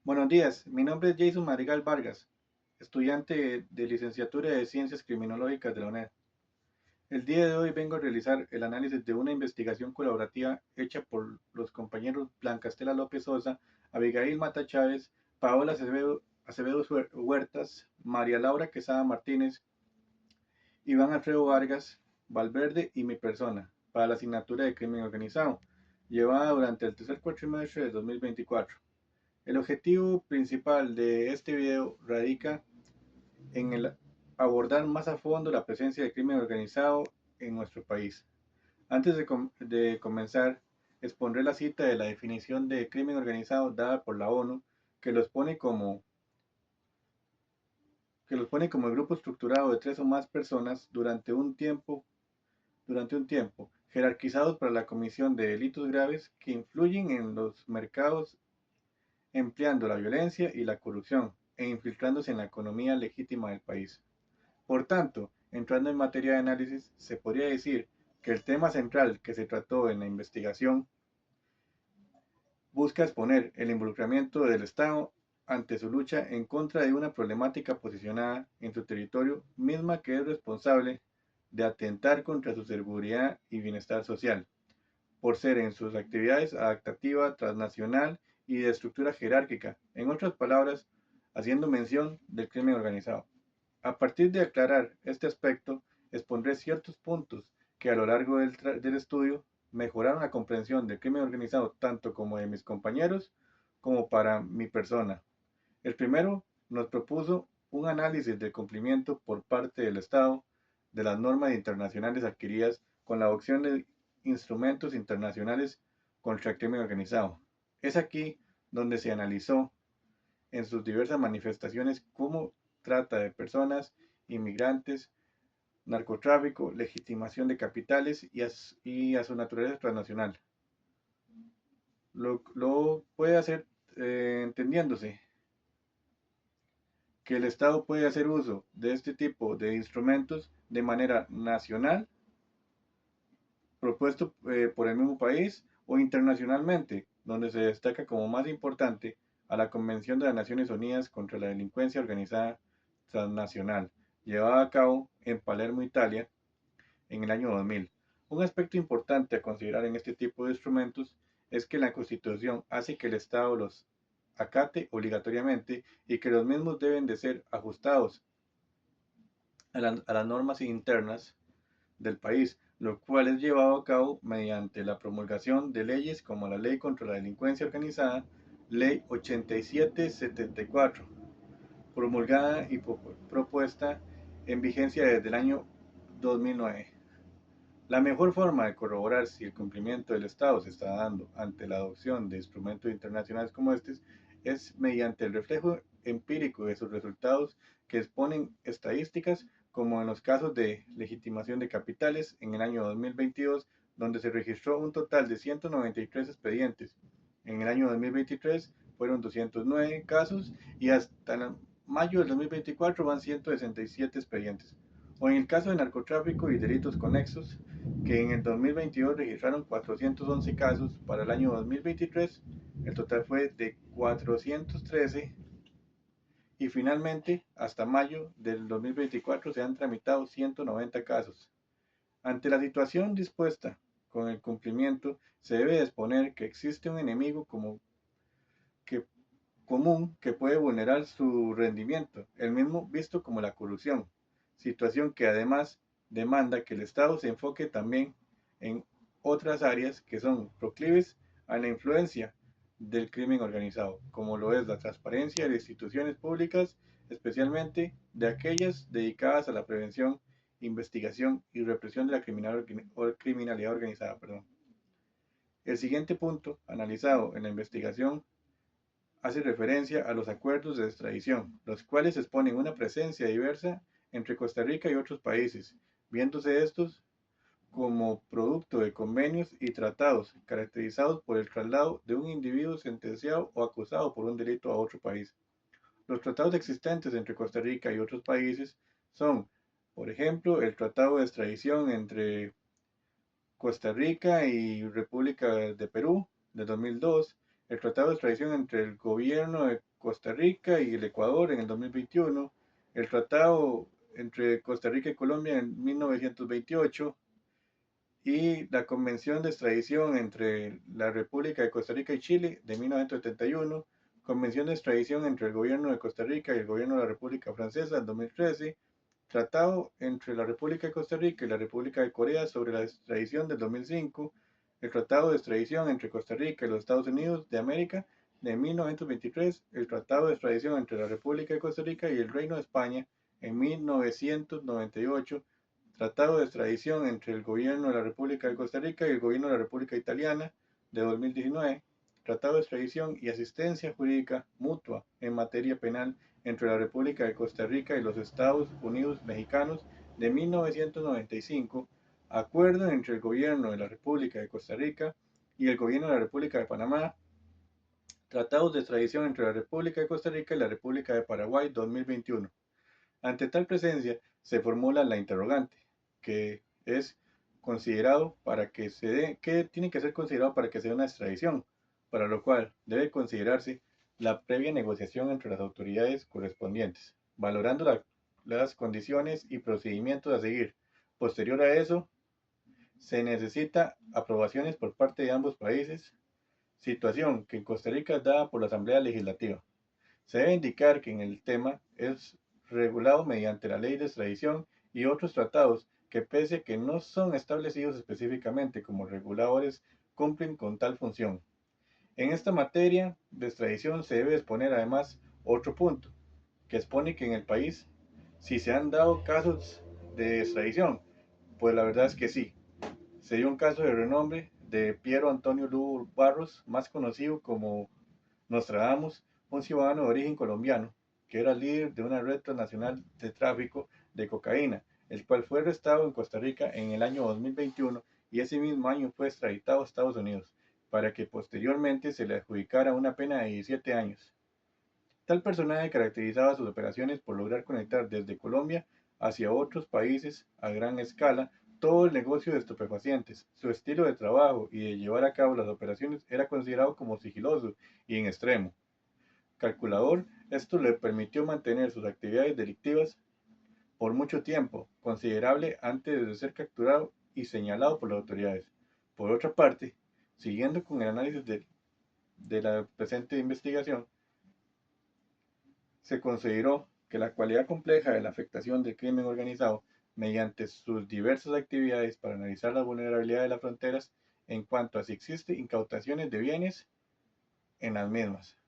Buenos días, mi nombre es Jason Madrigal Vargas, estudiante de licenciatura de Ciencias Criminológicas de la UNED. El día de hoy vengo a realizar el análisis de una investigación colaborativa hecha por los compañeros Blanca Estela López Sosa, Abigail Mata Chávez, Paola Acevedo Huertas, María Laura Quesada Martínez, Iván Alfredo Vargas Valverde y mi persona, para la asignatura de Crimen Organizado, llevada durante el tercer cuatrimestre de 2024. El objetivo principal de este video radica en el abordar más a fondo la presencia del crimen organizado en nuestro país. Antes de comenzar, expondré la cita de la definición de crimen organizado dada por la ONU, que los pone como, que los pone como el grupo estructurado de tres o más personas durante un tiempo, jerarquizados para la comisión de delitos graves que influyen en los mercados empleando la violencia y la corrupción e infiltrándose en la economía legítima del país. Por tanto, entrando en materia de análisis, se podría decir que el tema central que se trató en la investigación busca exponer el involucramiento del Estado ante su lucha en contra de una problemática posicionada en su territorio misma que es responsable de atentar contra su seguridad y bienestar social, por ser en sus actividades adaptativa, transnacional y de estructura jerárquica, en otras palabras, haciendo mención del crimen organizado. A partir de aclarar este aspecto, expondré ciertos puntos que a lo largo del estudio mejoraron la comprensión del crimen organizado tanto como de mis compañeros como para mi persona. El primero nos propuso un análisis del cumplimiento por parte del Estado de las normas internacionales adquiridas con la adopción de instrumentos internacionales contra el crimen organizado. Es aquí donde se analizó en sus diversas manifestaciones cómo trata de personas, inmigrantes, narcotráfico, legitimación de capitales y a su naturaleza transnacional. Lo puede hacer entendiéndose que el Estado puede hacer uso de este tipo de instrumentos de manera nacional, propuesto por el mismo país o internacionalmente, donde se destaca como más importante a la Convención de las Naciones Unidas contra la Delincuencia Organizada Transnacional, llevada a cabo en Palermo, Italia, en el año 2000. Un aspecto importante a considerar en este tipo de instrumentos es que la Constitución hace que el Estado los acate obligatoriamente y que los mismos deben de ser ajustados a las normas internas del país, lo cual es llevado a cabo mediante la promulgación de leyes como la Ley contra la Delincuencia Organizada, Ley 8774, promulgada y propuesta en vigencia desde el año 2009. La mejor forma de corroborar si el cumplimiento del Estado se está dando ante la adopción de instrumentos internacionales como estos es mediante el reflejo empírico de sus resultados que exponen estadísticas como en los casos de legitimación de capitales en el año 2022, donde se registró un total de 193 expedientes. En el año 2023 fueron 209 casos y hasta mayo del 2024 van 167 expedientes. O en el caso de narcotráfico y delitos conexos, que en el 2022 registraron 411 casos, para el año 2023 el total fue de 413 y finalmente hasta mayo del 2024 se han tramitado 190 casos. Ante la situación dispuesta con el cumplimiento, se debe exponer que existe un enemigo que, común que puede vulnerar su rendimiento, el mismo visto como la corrupción, situación que además demanda que el Estado se enfoque también en otras áreas que son proclives a la influencia del crimen organizado, como lo es la transparencia de instituciones públicas, especialmente de aquellas dedicadas a la prevención, investigación y represión de la criminalidad organizada. Perdón. El siguiente punto analizado en la investigación hace referencia a los acuerdos de extradición, los cuales exponen una presencia diversa entre Costa Rica y otros países, viéndose estos como producto de convenios y tratados caracterizados por el traslado de un individuo sentenciado o acusado por un delito a otro país. Los tratados existentes entre Costa Rica y otros países son, por ejemplo, el Tratado de Extradición entre Costa Rica y República de Perú de 2002, el Tratado de Extradición entre el gobierno de Costa Rica y el Ecuador en el 2021, el tratado entre Costa Rica y Colombia en 1928 y la Convención de Extradición entre la República de Costa Rica y Chile de 1971, Convención de Extradición entre el Gobierno de Costa Rica y el Gobierno de la República Francesa en 2013, Tratado entre la República de Costa Rica y la República de Corea sobre la extradición del 2005, el Tratado de Extradición entre Costa Rica y los Estados Unidos de América de 1923, el Tratado de Extradición entre la República de Costa Rica y el Reino de España en 1998, Tratado de extradición entre el Gobierno de la República de Costa Rica y el Gobierno de la República Italiana de 2019, Tratado de extradición y asistencia jurídica mutua en materia penal entre la República de Costa Rica y los Estados Unidos Mexicanos de 1995, Acuerdo entre el Gobierno de la República de Costa Rica y el Gobierno de la República de Panamá, Tratados de extradición entre la República de Costa Rica y la República de Paraguay 2021. Ante tal presencia, se formula la interrogante, que es considerado para que se dé, que tiene que ser considerado para que sea una extradición, para lo cual debe considerarse la previa negociación entre las autoridades correspondientes, valorando las condiciones y procedimientos a seguir. Posterior a eso, se necesita aprobaciones por parte de ambos países, situación que en Costa Rica es dada por la Asamblea Legislativa. Se debe indicar que en el tema es regulado mediante la ley de extradición y otros tratados que pese a que no son establecidos específicamente como reguladores, cumplen con tal función. En esta materia de extradición se debe exponer además otro punto, que expone que en el país, si se han dado casos de extradición, pues la verdad es que sí. Se dio un caso de renombre de Piero Antonio Lugo Barros, más conocido como Nostradamus, un ciudadano de origen colombiano, que era líder de una red transnacional de tráfico de cocaína, el cual fue arrestado en Costa Rica en el año 2021 y ese mismo año fue extraditado a Estados Unidos, para que posteriormente se le adjudicara una pena de 17 años. Tal personaje caracterizaba sus operaciones por lograr conectar desde Colombia hacia otros países a gran escala todo el negocio de estupefacientes. Su estilo de trabajo y de llevar a cabo las operaciones era considerado como sigiloso y en extremo calculador. Esto le permitió mantener sus actividades delictivas por mucho tiempo, considerable antes de ser capturado y señalado por las autoridades. Por otra parte, siguiendo con el análisis de la presente investigación, se consideró que la cualidad compleja de la afectación del crimen organizado mediante sus diversas actividades para analizar la vulnerabilidad de las fronteras en cuanto a si existe incautaciones de bienes en las mismas,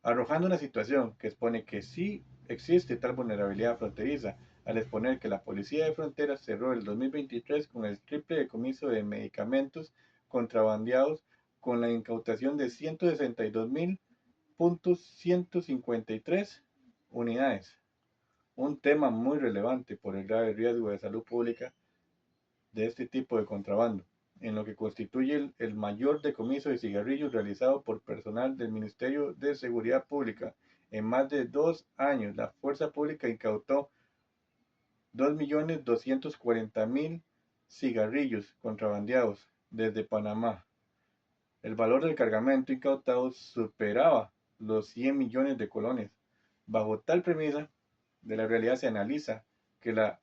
arrojando una situación que expone que sí existe tal vulnerabilidad fronteriza, al exponer que la Policía de Fronteras cerró el 2023 con el triple decomiso de medicamentos contrabandeados con la incautación de 162.153 unidades, un tema muy relevante por el grave riesgo de salud pública de este tipo de contrabando, en lo que constituye el mayor decomiso de cigarrillos realizado por personal del Ministerio de Seguridad Pública. En más de 2 años, la Fuerza Pública incautó 2.240.000 cigarrillos contrabandeados desde Panamá. El valor del cargamento incautado superaba los 100 millones de colones. Bajo tal premisa de la realidad se analiza que la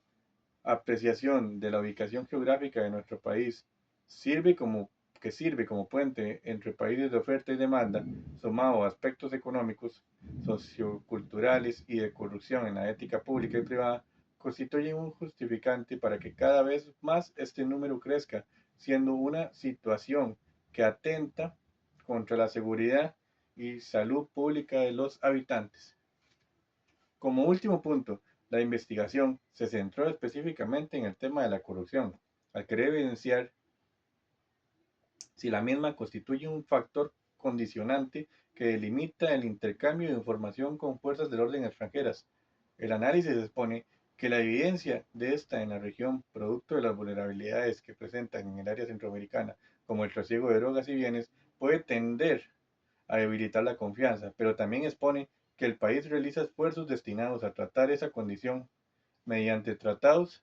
apreciación de la ubicación geográfica de nuestro país sirve como puente entre países de oferta y demanda, sumado a aspectos económicos, socioculturales y de corrupción en la ética pública y privada, constituye un justificante para que cada vez más este número crezca, siendo una situación que atenta contra la seguridad y salud pública de los habitantes. Como último punto, la investigación se centró específicamente en el tema de la corrupción, al querer evidenciar si la misma constituye un factor condicionante que delimita el intercambio de información con fuerzas del orden extranjeras. El análisis expone que la evidencia de esta en la región, producto de las vulnerabilidades que presentan en el área centroamericana, como el trasiego de drogas y bienes, puede tender a debilitar la confianza, pero también expone que el país realiza esfuerzos destinados a tratar esa condición mediante tratados,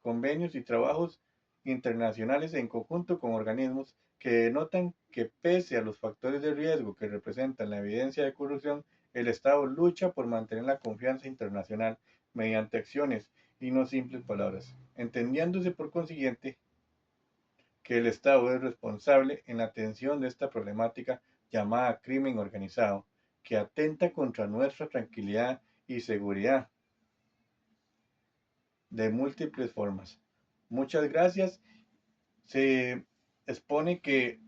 convenios y trabajos internacionales en conjunto con organismos que denotan que pese a los factores de riesgo que representan la evidencia de corrupción, el Estado lucha por mantener la confianza internacional mediante acciones y no simples palabras, entendiéndose por consiguiente que el Estado es responsable en la atención de esta problemática llamada crimen organizado, que atenta contra nuestra tranquilidad y seguridad de múltiples formas. Muchas gracias. Se expone que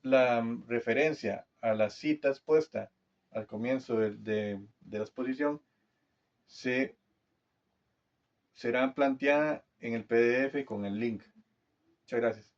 la referencia a las citas puesta al comienzo de la exposición se, será planteada en el PDF con el link. Muchas gracias.